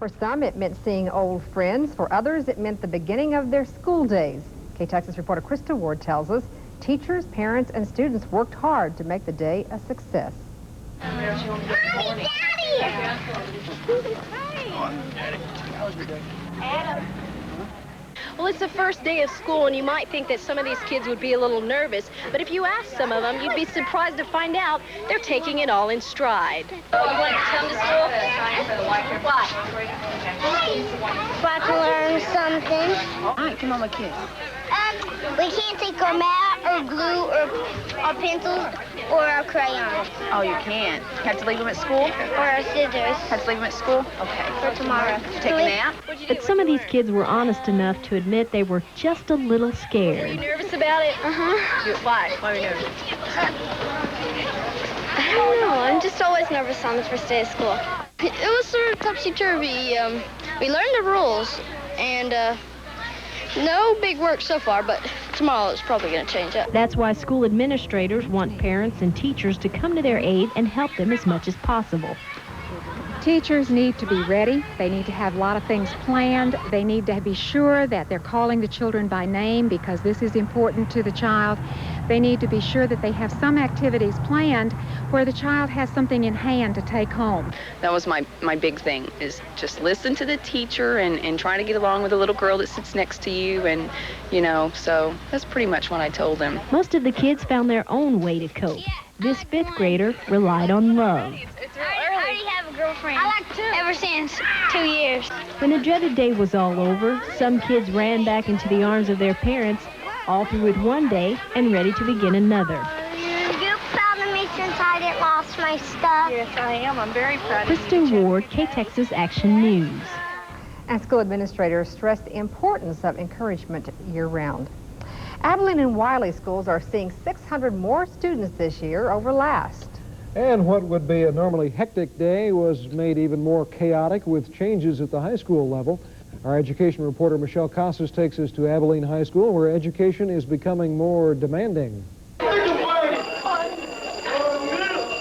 For some, it meant seeing old friends. For others, it meant the beginning of their school days. KTXS reporter Krista Ward tells us teachers, parents, and students worked hard to make the day a success. Daddy! Adam. Well, it's the first day of school, and you might think that some of these kids would be a little nervous, but if you ask some of them, you'd be surprised to find out they're taking it all in stride. You want to come to school? Why? So I can learn something. All right, come on, my kid. We can't take our mat or glue or our pencils or our crayons. Oh, you can't. Have to leave them at school? Or our scissors. Have to leave them at school? Okay. For tomorrow. Take a nap? But some of these kids were honest enough to admit they were just a little Are you scared. nervous about it? Why? Why are you nervous? I don't know. I'm just always nervous on the first day of school. It was sort of topsy-turvy. We learned the rules, and no big work so far, but tomorrow it's probably going to change up. That's why school administrators want parents and teachers to come to their aid and help them as much as possible. Teachers need to be ready. They need to have a lot of things planned. They need to be sure that they're calling the children by name because this is important to the child. They need to be sure that they have some activities planned where the child has something in hand to take home. That was my big thing, is just listen to the teacher and try to get along with the little girl that sits next to you, and, you know, so that's pretty much what I told them. Most of the kids found their own way to cope. This fifth grader relied on love. I already have a girlfriend. I like two. Ever since 2 years. When the dreaded day was all over, some kids ran back into the arms of their parents, all through with one day and ready to begin another. You proud of me since I didn't lost my stuff? Yes, I am. I'm very proud of you. Krista Ward, KTXS Action News. And school administrators stress the importance of encouragement year-round. Abilene and Wiley schools are seeing 600 more students this year over last. And what would be a normally hectic day was made even more chaotic with changes at the high school level. Our education reporter Michelle Casas takes us to Abilene High School, where education is becoming more demanding.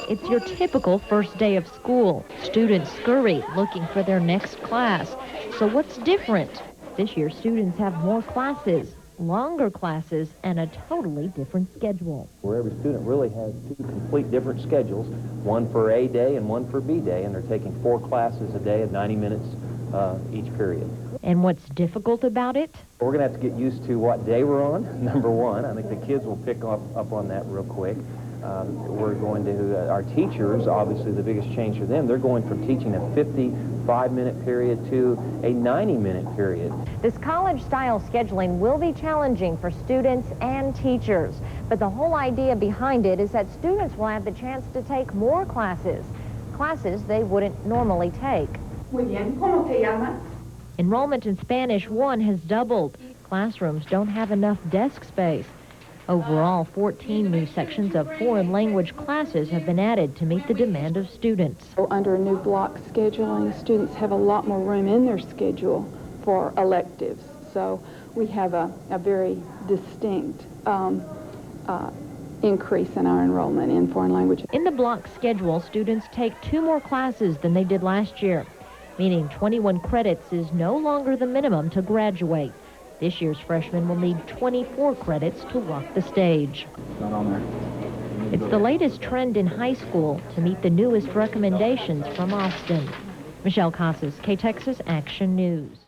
It's your typical first day of school. Students scurry looking for their next class. So what's different? This year students have more classes, longer classes, and a totally different schedule. Where every student really has two complete different schedules, one for A day and one for B day, and they're taking 4 classes a day at 90 minutes each period. And what's difficult about it? We're going to have to get used to what day we're on, number one. I think the kids will pick up on that real quick. We're going to, our teachers, obviously the biggest change for them, they're going from teaching a 55-minute period to a 90-minute period. This college-style scheduling will be challenging for students and teachers, but the whole idea behind it is that students will have the chance to take more classes they wouldn't normally take. Muy bien, ¿cómo te llamas? Enrollment in Spanish 1 has doubled. Classrooms don't have enough desk space. Overall, 14 new sections of foreign language classes have been added to meet the demand of students. Under new block scheduling, students have a lot more room in their schedule for electives. So we have a very distinct increase in our enrollment in foreign language. In the block schedule, students take 2 more classes than they did last year, meaning 21 credits is no longer the minimum to graduate. This year's freshmen will need 24 credits to walk the stage. Not on there. It's the latest trend in high school to meet the newest recommendations from Austin. Michelle Casas, KTXS Action News.